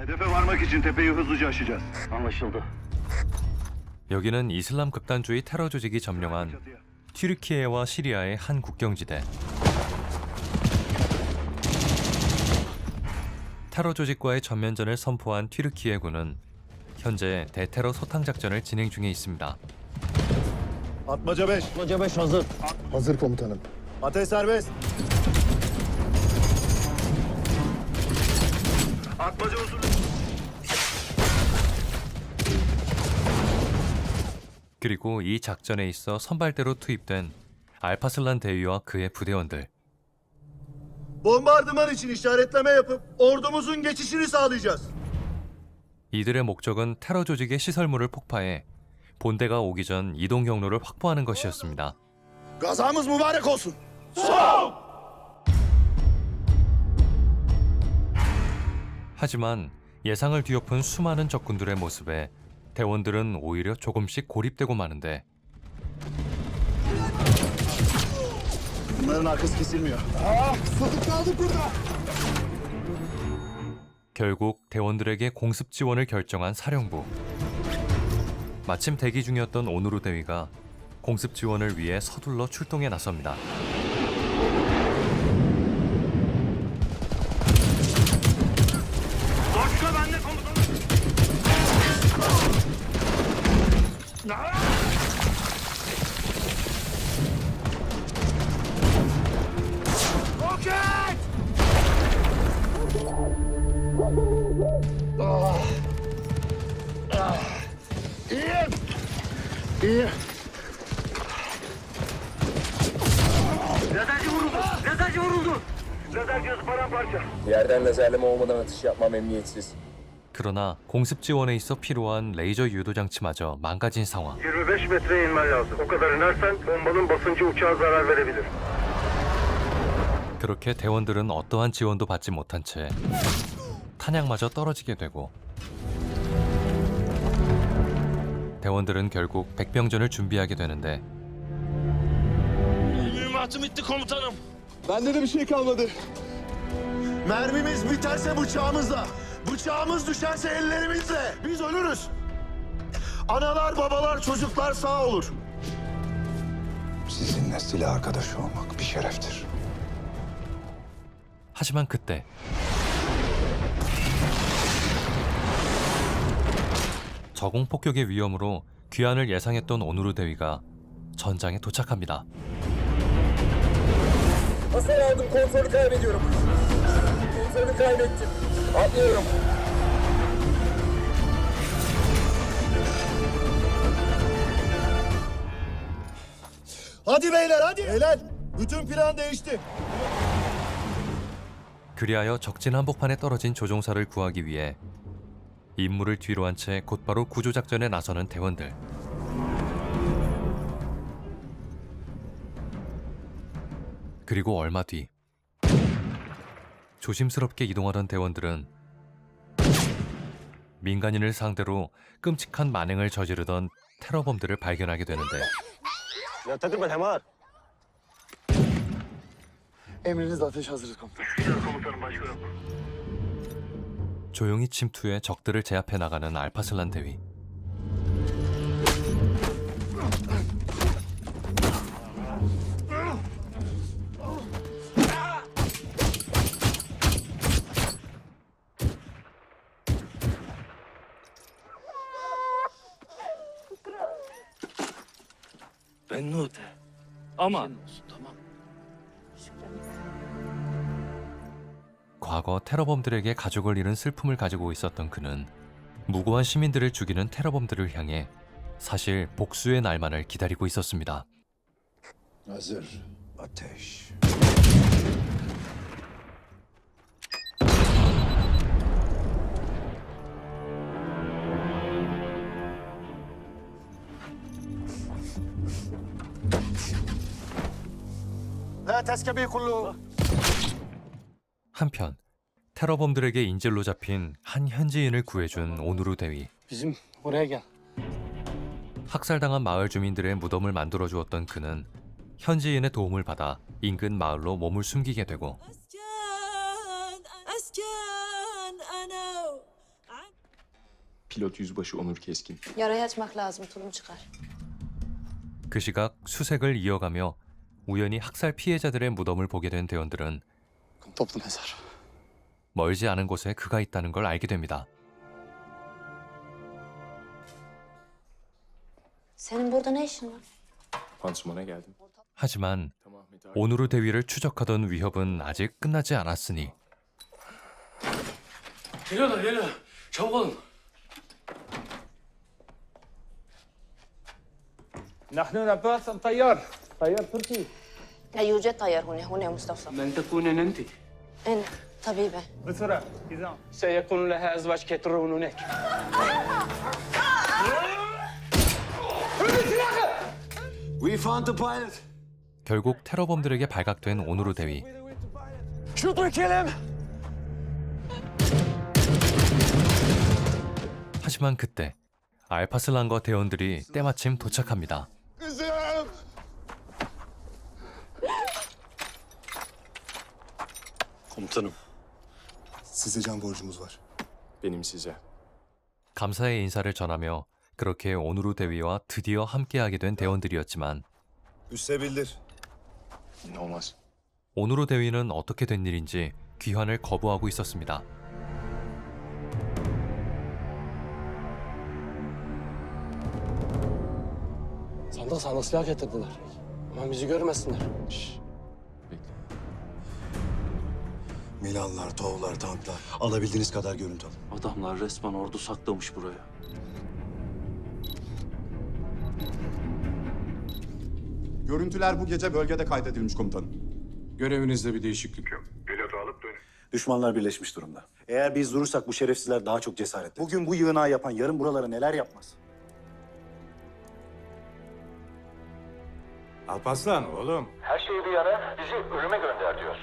Hedefe varmak için tepeyi hızlıca aşacağız. Anlaşıldı. 여기는 이슬람 극단주의 테러 조직이 점령한 튀르키예와 시리아의 한 국경지대. 테러 조직과의 전면전을 선포한 튀르키예군은 현재 대테러 소탕 작전을 진행 중에 있습니다. Atmaca 5. Atmaca 5 hazır. Hazır komutanım. Ateş serbest. Atmaca usulü. 그리고 이 작전에 있어 선발대로 투입된 알파슬란 대위와 그의 부대원들. Bombardıman için işaretleme yapıp ordumuzun geçişini sağlayacağız. 이들의 목적은 테러 조직의 시설물을 폭파해 본대가 오기 전 이동 경로를 확보하는 것이었습니다. Gazamız mübarek olsun. 하지만 예상을 뒤엎은 수많은 적군들의 mo습에 대원들은 오히려 조금씩 고립되고 마는데 Bunların arkası kesilmiyor. Kısıldık kaldık burada. 결국 대원들에게 공습 지원을 결정한 사령부. 마침 대기 중이었던 오누르 대위가 공습 지원을 위해 서둘러 출동에 나섭니다. İyi. Lazerci vuruldu. Lazer cihazı paramparça. Yerden lazerleme olmadan atış yapmam emniyetsiz. 그러나 공습 지원에 있어 필요한 레이저 유도 장치마저 망가진 상황. 25 metreye inmen lazım. O kadar inersen bombanın basıncı uçağa zarar verebilir. 그렇게 대원들은 어떠한 지원도 받지 못한 채 탄약마저 떨어지게 되고 대원들은 결국 백병전을 준비하게 되는데 Mühimmatım bitti komutanım. Bende de bir şey kalmadı. Mermimiz biterse bıçağımızla. Bıçağımız düşerse ellerimizle. Biz ölürüz. Analar, babalar, çocuklar sağ olur. Sizinle silah arkadaşı olmak bir şereftir. 하지만 그때 저공 폭격의 위험으로 귀환을 예상했던 오누르 대위가 전장에 도착합니다. Hasar aldım, kontrolü kaybediyorum. Kontrolü kaybettim. Atlıyorum. Hadi beyler hadi. Beyler bütün plan değişti. 그리하여 적진 한복판에 떨어진 조종사를 구하기 위해 임무를 뒤로 한 채 곧바로 구조작전에 나서는 대원들. 그리고 얼마 뒤 조심스럽게 이동하던 대원들은 민간인을 상대로 끔찍한 만행을 저지르던 테러범들을 발견하게 되는데 Ya takılma Temar. Emrinizle ateş hazırız komutanım. Komutanım başka yok. 조용히 침투해 적들을 제압해 나가는 알파슬란 대위. Bennude. Aman. Tamam. 과거 테러범들에게 가족을 잃은 슬픔을 가지고 있었던 그는 무고한 시민들을 죽이는 테러범들을 향해 사실 복수의 날만을 기다리고 있었습니다. Hazır. Ateş. لا تسكبي كله. 한편 테러범들에게 인질로 잡힌 한 현지인을 구해준 오누르 대위. Bizim oraya gel. 학살당한 마을 주민들의 무덤을 만들어 주었던 그는 현지인의 도움을 받아 인근 마을로 몸을 숨기게 되고 أسكن أنا Pilot Yüzbaşı Onur Keskin. Yarayı açmak lazım, tulum çıkar. 그 시각 수색을 이어가며 우연히 학살 피해자들의 무덤을 보게 된 대원들은 Toplu mezar. 멀지 않은 곳에 그가 있다는 걸 알게 됩니다. Senin burada ne işin var? Pansumana geldim. 하지만 Tamam Ahmet abi. 오누르 대위를 추적하던 위협은 아직 끝나지 않았으니 Geliyorlar geliyorlar. Çabuk olun. نحن نبحث عن طيار تركي. لا يوجد طيار هنا يا مصطفى. من تكونين انت؟ أنا طبيبة. بسرعة سيكون لها أزواج كثيرون هناك. We found the pilot. 결국 테러범들에게 발각된 오누르 대위. Shoot or kill him. 하지만 그때 알파슬란과 대원들이 때마침 도착합니다. Kızım. Komutanım. Size can borcumuz var. Benim size. 감사의 인사를 전하며 그렇게 오누르 대위와 드디어 함께하게 된 대원들이었지만 Üsse bildir. Olmaz. 오누르 대위는 어떻게 된 일인지 귀환을 거부하고 있었습니다. Sandık sandık silah getirdiler. Aman bizi görmesinler. Bekle. Milanlar, Tovlar, tanklar. Alabildiğiniz kadar görüntü alın. Adamlar resmen ordu saklamış buraya. Görüntüler bu gece bölgede kaydedilmiş komutanım. Görevinizde bir değişiklik yok. Pilotu alıp dönün. Düşmanlar birleşmiş durumda. Eğer biz durursak bu şerefsizler daha çok cesaretli. Bugün bu yığınağı yapan yarın buralara neler yapmaz? Alparslan oğlum. Her şeyi bir yana bizi ölüme gönder diyor.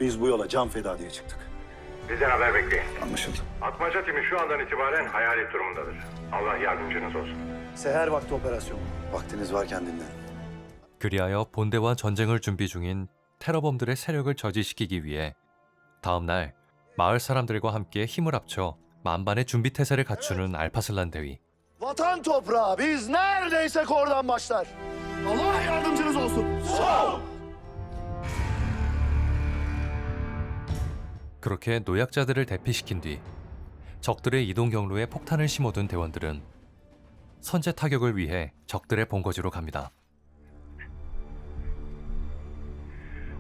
Biz bu yola can feda diye çıktık. Bizden haber bekleyin. Anlaşıldı. Atmaca timi şu andan itibaren hayalet durumundadır. Allah yardımcınız olsun. Seher vakti operasyon. Vaktiniz varken dinlenin. 그리하여 본대와 전쟁을 준비 중인 테러범들의 세력을 저지시키기 위해 다음 날 마을 사람들과 함께 힘을 합쳐 만반의 준비 태세를 갖추는 알파슬란 대위. Vatan toprağı. Biz neredeysek oradan başlar. Allah yardımcınız olsun. Sağ ol. 그렇게 노약자들을 대피시킨 뒤 적들의 이동 경로에 폭탄을 심어둔 대원들은 선제 타격을 위해 적들의 본거지로 갑니다.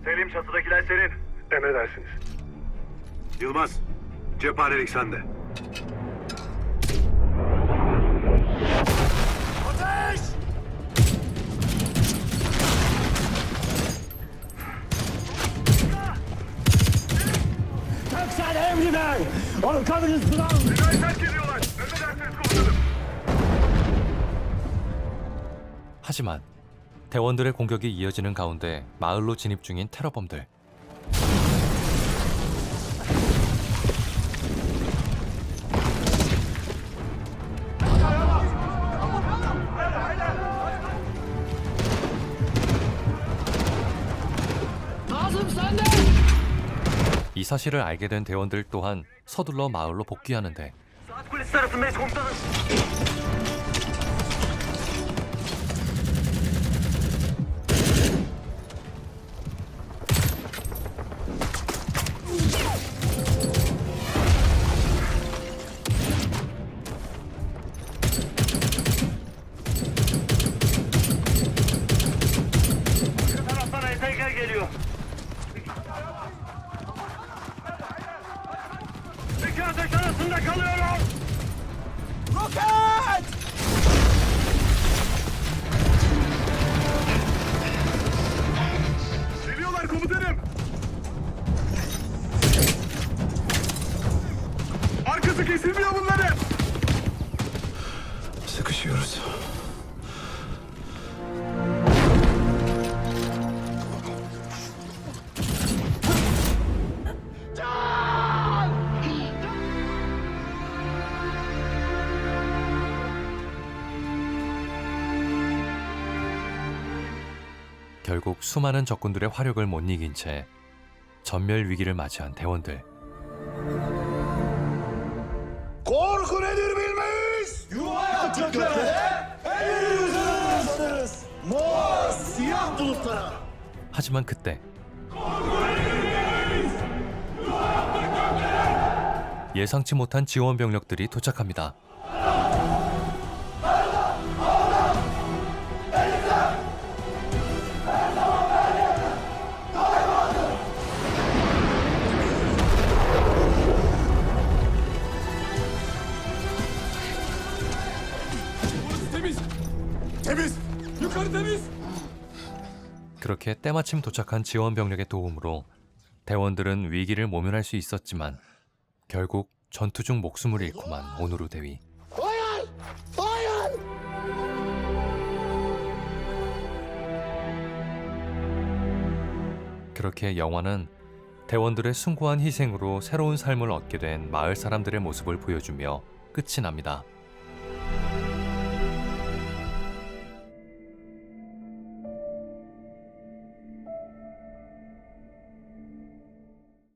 Selim çatıdakiler senin. Emredersiniz. Yılmaz, cephanelik sende. Ateş! Binayı terk ediyorlar. Emredersiniz komutanım. 하지만 대원들의 공격이 이어지는 가운데 마을로 진입 중인 테러범들. 이 사실을 알게 된 대원들 또한 서둘러 마을로 복귀하는데 Saat kulesi tarafındayız komutanım. Arka taraftan ETK geliyor. İki ateş arasında kalıyorum. Geliyorlar komutanım. Arkası kesilmiyor bunların. Sıkışıyoruz. 결국 수많은 적군들의 화력을 못 이긴 채 전멸 위기를 맞이한 대원들. Korku nedir bilmeyiz. Yuvarlak göklere elimizi uzatırız. Mor siyah bulutlara. 하지만 그때 예상치 못한 지원 병력들이 도착합니다. 그렇게 때마침 도착한 지원 병력의 도움으로 대원들은 위기를 모면할 수 있었지만 결국 전투 중 목숨을 잃고만 오누르 대위. 그렇게 영화는 대원들의 숭고한 희생으로 새로운 삶을 얻게 된 마을 사람들의 모습을 보여주며 끝이 납니다.